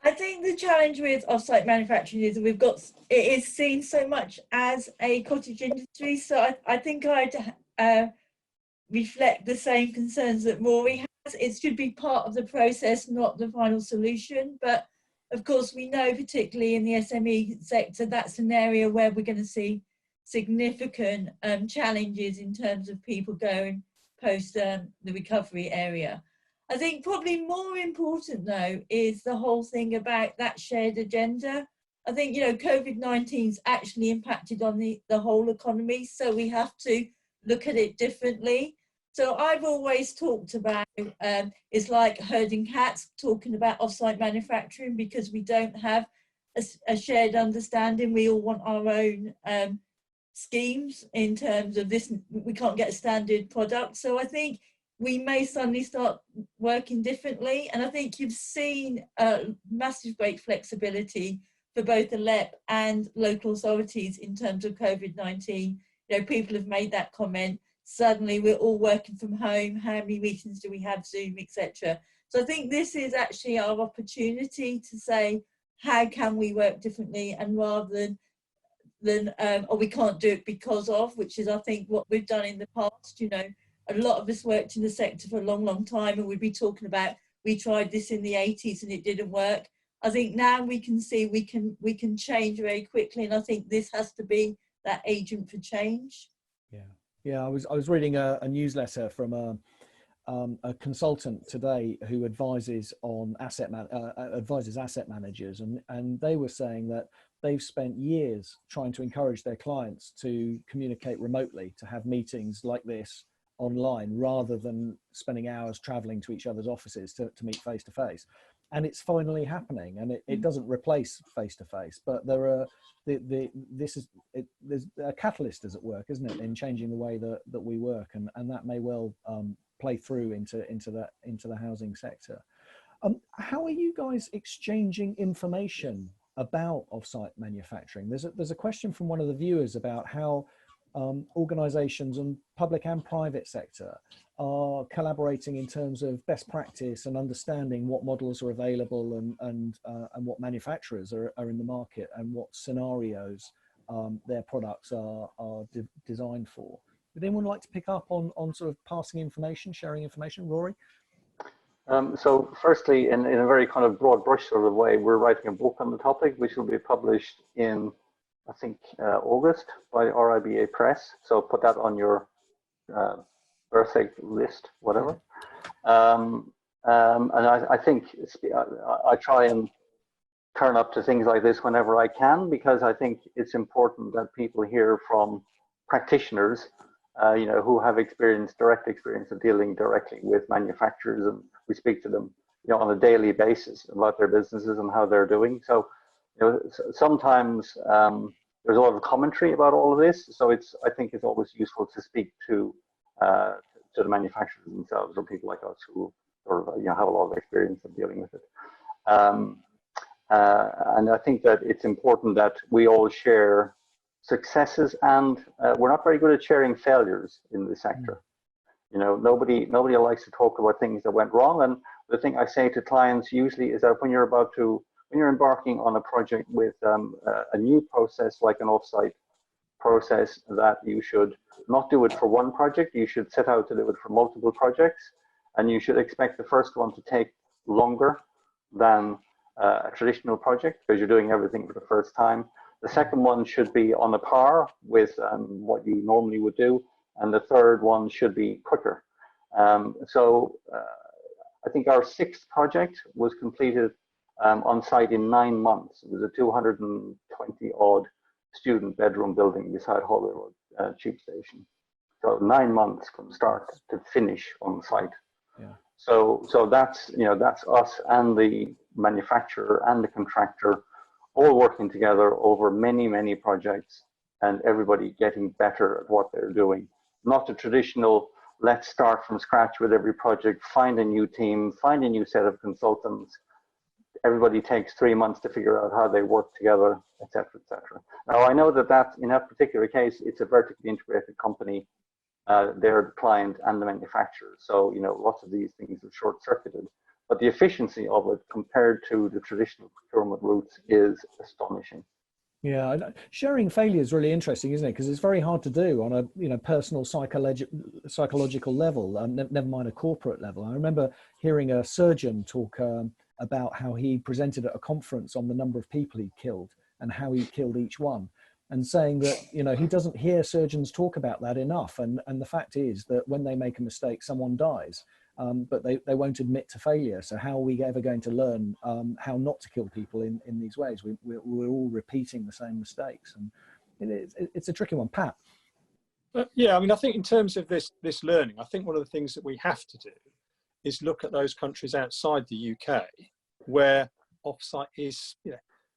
I think the challenge with off-site manufacturing is that it is seen so much as a cottage industry. So I think I'd reflect the same concerns that Rory has. It should be part of the process, not the final solution. But of course, we know, particularly in the SME sector, that's an area where we're going to see significant challenges in terms of people going post the recovery area. I think probably more important, though, is the whole thing about that shared agenda. I think, you know, COVID-19's actually impacted on the whole economy, so we have to look at it differently. So I've always talked about, it's like herding cats, talking about off-site manufacturing, because we don't have a shared understanding. We all want our own schemes in terms of this. We can't get a standard product. So I think we may suddenly start working differently. And I think you've seen massive great flexibility for both the LEP and local authorities in terms of COVID-19. You know, people have made that comment. Suddenly we're all working from home. How many meetings do we have, Zoom, etc.? So I think this is actually our opportunity to say, how can we work differently, and rather than or we can't do it because of, which is I think what we've done in the past. You know, a lot of us worked in the sector for a long time, and we'd be talking about, we tried this in the 80s and it didn't work. I think now we can see we can change very quickly, and I think this has to be that agent for change. Yeah, I was reading a newsletter from a consultant today who advises on asset managers, and they were saying that they've spent years trying to encourage their clients to communicate remotely, to have meetings like this online, rather than spending hours traveling to each other's offices to meet face to face. And it's finally happening, and it doesn't replace face to face, but there are there's a catalyst is at work, isn't it, in changing the way that we work, and that may well play through into the housing sector. How are you guys exchanging information about off-site manufacturing? There's a question from one of the viewers about how organisations and public and private sector are collaborating in terms of best practice and understanding what models are available and what manufacturers are in the market, and what scenarios their products are designed for. Would anyone like to pick up on sort of passing information, sharing information? Rory? So firstly, in a very kind of broad brush sort of way, we're writing a book on the topic, which will be published in, I think, August by RIBA Press. So put that on your birthday list, whatever. And I think I try and turn up to things like this whenever I can, because I think it's important that people hear from practitioners, you know, who have direct experience of dealing directly with manufacturers, and we speak to them, you know, on a daily basis about their businesses and how they're doing. So sometimes there's a lot of commentary about all of this, so I think it's always useful to speak to the manufacturers themselves, or people like us who sort of have a lot of experience of dealing with it. And I think that it's important that we all share successes, and we're not very good at sharing failures in the sector. Nobody likes to talk about things that went wrong. And the thing I say to clients usually is that when you're embarking on a project with a new process like an offsite process, that you should not do it for one project. You should set out to do it for multiple projects, and you should expect the first one to take longer than a traditional project because you're doing everything for the first time. The second one should be on a par with what you normally would do, and the third one should be quicker. So I think our 6th project was completed on site in 9 months. It was a 220 odd student bedroom building beside Holloway Road tube station. So 9 months from start to finish on site. Yeah. So that's that's us and the manufacturer and the contractor all working together over many projects, and everybody getting better at what they're doing. Not the traditional, let's start from scratch with every project, find a new team, find a new set of consultants. Everybody takes 3 months to figure out how they work together, etc., etc. Now, I know that in that particular case, it's a vertically integrated company. They're the client and the manufacturer. So, lots of these things are short-circuited. But the efficiency of it compared to the traditional procurement routes is astonishing. Yeah, sharing failure is really interesting, isn't it? Because it's very hard to do on a personal psychological level, never mind a corporate level. I remember hearing a surgeon talk about how he presented at a conference on the number of people he killed and how he killed each one, and saying that he doesn't hear surgeons talk about that enough. And the fact is that when they make a mistake, someone dies. But they won't admit to failure. So how are we ever going to learn how not to kill people in these ways? We're all repeating the same mistakes, and it's a tricky one. Pat? Yeah, I mean, I think in terms of this learning, I think one of the things that we have to do is look at those countries outside the UK where offsite is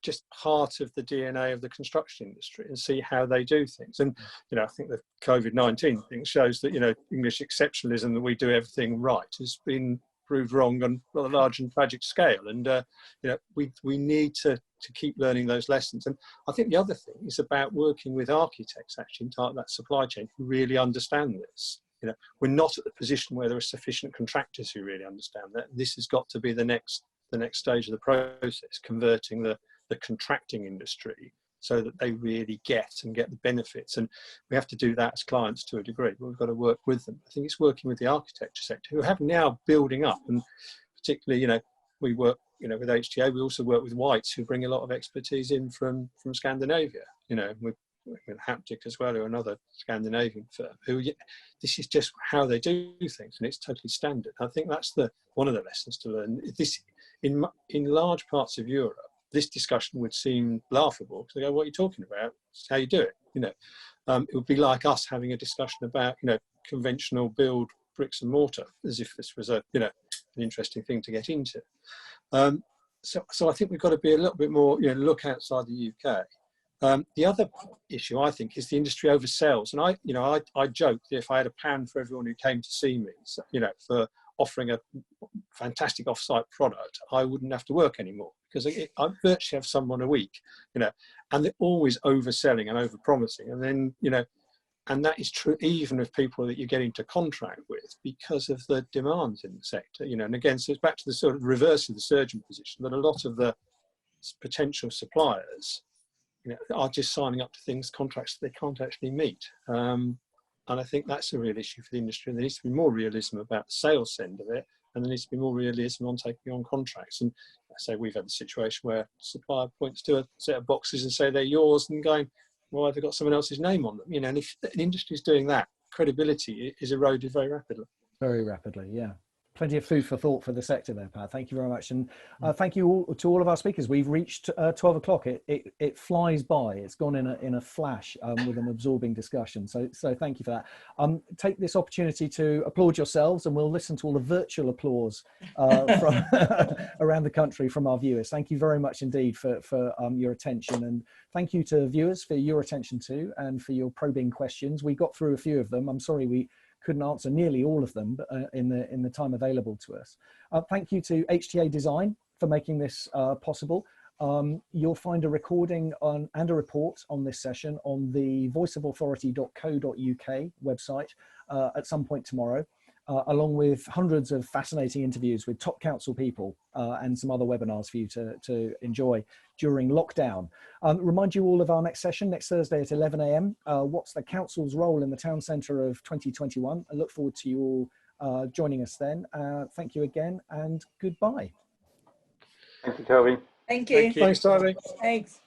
just part of the DNA of the construction industry, and see how they do things. And I think the COVID-19 thing shows that English exceptionalism, that we do everything right, has been proved wrong on a large and tragic scale. And we need to keep learning those lessons. And I think the other thing is about working with architects actually in that supply chain who really understand this. We're not at the position where there are sufficient contractors who really understand that. This has got to be the next stage of the process, converting the contracting industry so that they really get the benefits. And we have to do that as clients to a degree, but we've got to work with them. I think it's working with the architecture sector who have now building up, and particularly, we work, with HTA, we also work with Whites who bring a lot of expertise in from Scandinavia, with Haptic as well, or another Scandinavian firm who, this is just how they do things, and it's totally standard. I think that's one of the lessons to learn. This in large parts of Europe, this discussion would seem laughable because they go, "What are you talking about? It's how you do it." It would be like us having a discussion about conventional build bricks and mortar, as if this was an interesting thing to get into. So I think we've got to be a little bit more look outside the UK. The other issue, I think, is the industry oversells. And I joke that if I had £1 for everyone who came to see me, for offering a fantastic offsite product, I wouldn't have to work anymore, because I virtually have someone a week, and they're always overselling and overpromising. And then, and that is true even of people that you get into contract with because of the demands in the sector, and again, so it's back to the sort of reverse of the surgeon position, that a lot of the potential suppliers are just signing up to contracts that they can't actually meet. And I think that's a real issue for the industry. And there needs to be more realism about the sales end of it, and there needs to be more realism on taking on contracts. And I say we've had a situation where a supplier points to a set of boxes and say they're yours, and going, well, they've got someone else's name on them. And if an industry is doing that, credibility is eroded very rapidly. Very rapidly, yeah. Plenty of food for thought for the sector there, Pat. Thank you very much. And thank you all, to all of our speakers. We've reached 12 o'clock. It flies by. It's gone in a flash with an absorbing discussion. So thank you for that. Take this opportunity to applaud yourselves, and we'll listen to all the virtual applause from around the country from our viewers. Thank you very much indeed for your attention. And thank you to viewers for your attention too, and for your probing questions. We got through a few of them. I'm sorry we couldn't answer nearly all of them, but in the time available to us. Thank you to HTA Design for making this possible. You'll find a recording and a report on this session on the voiceofauthority.co.uk website at some point tomorrow, along with hundreds of fascinating interviews with top council people and some other webinars for you to enjoy during lockdown. Remind you all of our next session next Thursday at 11 AM. What's the council's role in the town centre of 2021? I look forward to you all joining us then. Thank you again and goodbye. Thank you, Toby. Thank you. Thanks, Toby. Thanks.